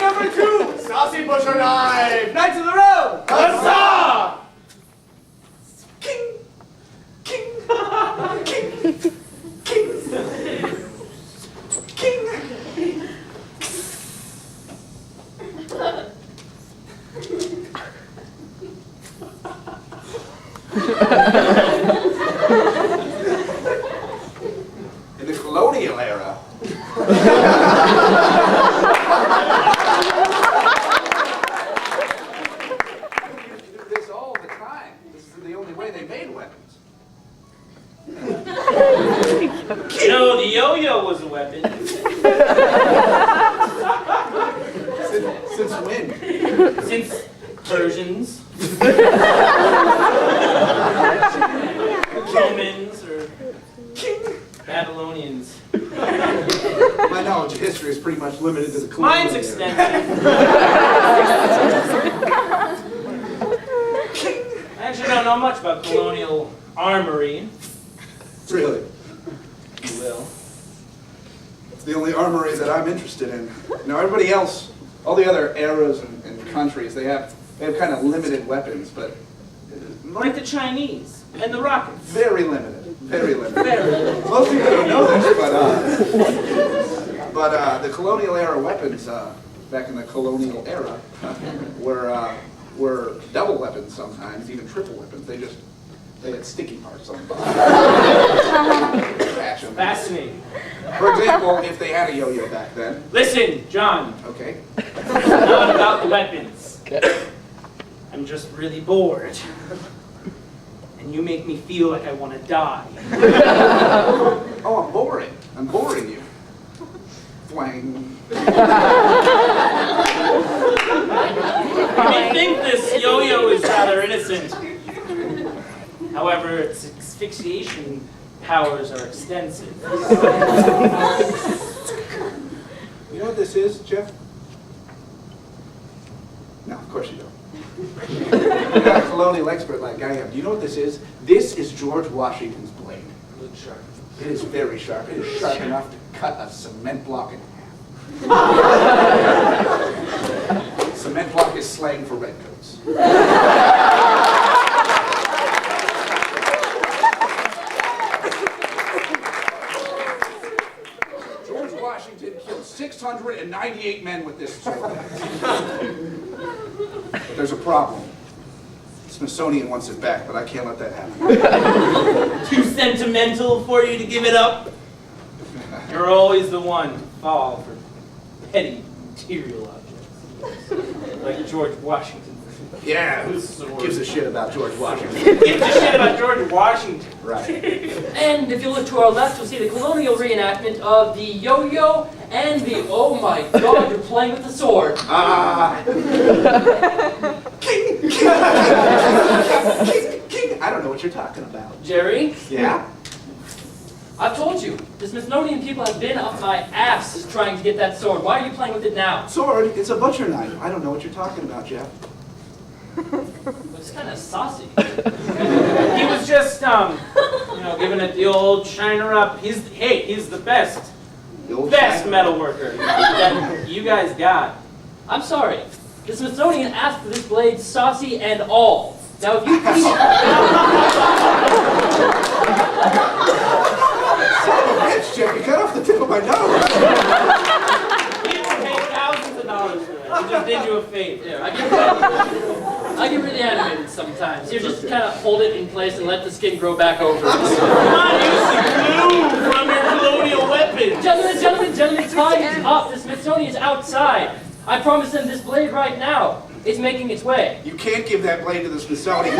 number 2. Saucy Butcher Knife. Knights of the Road. Huzzah! King. King. King. King. King. In the colonial era. You do this all the time. This is the only way they made weapons. No, the yo-yo was a weapon. Since when? Since Persians, Romans, or Babylonians. My knowledge of history is pretty much limited to the colonial Mine's era. extensive. I actually don't know much about colonial armory, Really. if you will. It's the only armory that I'm interested in. You know, everybody else, all the other eras and countries, they have kind of limited weapons, but Like the Chinese and the rockets. very limited. Very limited. Very limited. Most people don't know this, but the colonial era weapons back in the colonial era were double weapons sometimes, even triple weapons. They had sticky parts on them. Fascinating. For example, if they had a yo-yo back then. Listen, John, Okay. it's not about the weapons. I'm just really bored. And you make me feel like I want to die. Oh, I'm boring. I'm boring you. Twang. You may think this yo-yo is rather innocent. However, its asphyxiation powers are extensive. You know what this is, Jeff? No, of course you don't. You're not a colonial expert like I am. Do you know what this is? This is George Washington's blade. Look sharp. It is very sharp. It is sharp enough to cut a cement block in half. Cement block is slang for redcoats. George Washington killed 698 men with this sword. But there's a problem. Smithsonian wants it back, but I can't let that happen. Too sentimental for you to give it up? You're always the one to fall for petty material objects. Like George Washington. Yeah, who gives a shit about George Washington? Gives a shit about George Washington. Right. And if you look to our left, you'll see the colonial reenactment of the yo-yo and the, oh my god, you're playing with the sword. King! King! I don't know what you're talking about. Jerry, Yeah? I've told you, the Smithsonian people have been up my ass trying to get that sword. Why are you playing with it now? Sword? It's a butcher knife. I don't know what you're talking about, Jeff. It's kind of saucy. He was just, giving it the old shiner up. He's the best. The old Best China- metal worker that you guys got. I'm sorry. The Smithsonian asked for this blade saucy and all. Now if you please... Son of a bitch, Jeff, you cut off the tip of my nose. He didn't pay thousands of dollars for that. He just did you a favor. Here, I get really animated sometimes. Here, just kind of hold it in place and let the skin grow back over it. I'm not using glue from your colonial weapons. Gentlemen, time is up. The Smithsonian is outside. I promise them this blade right now. It's making its way. You can't give that blade to the Smithsonian.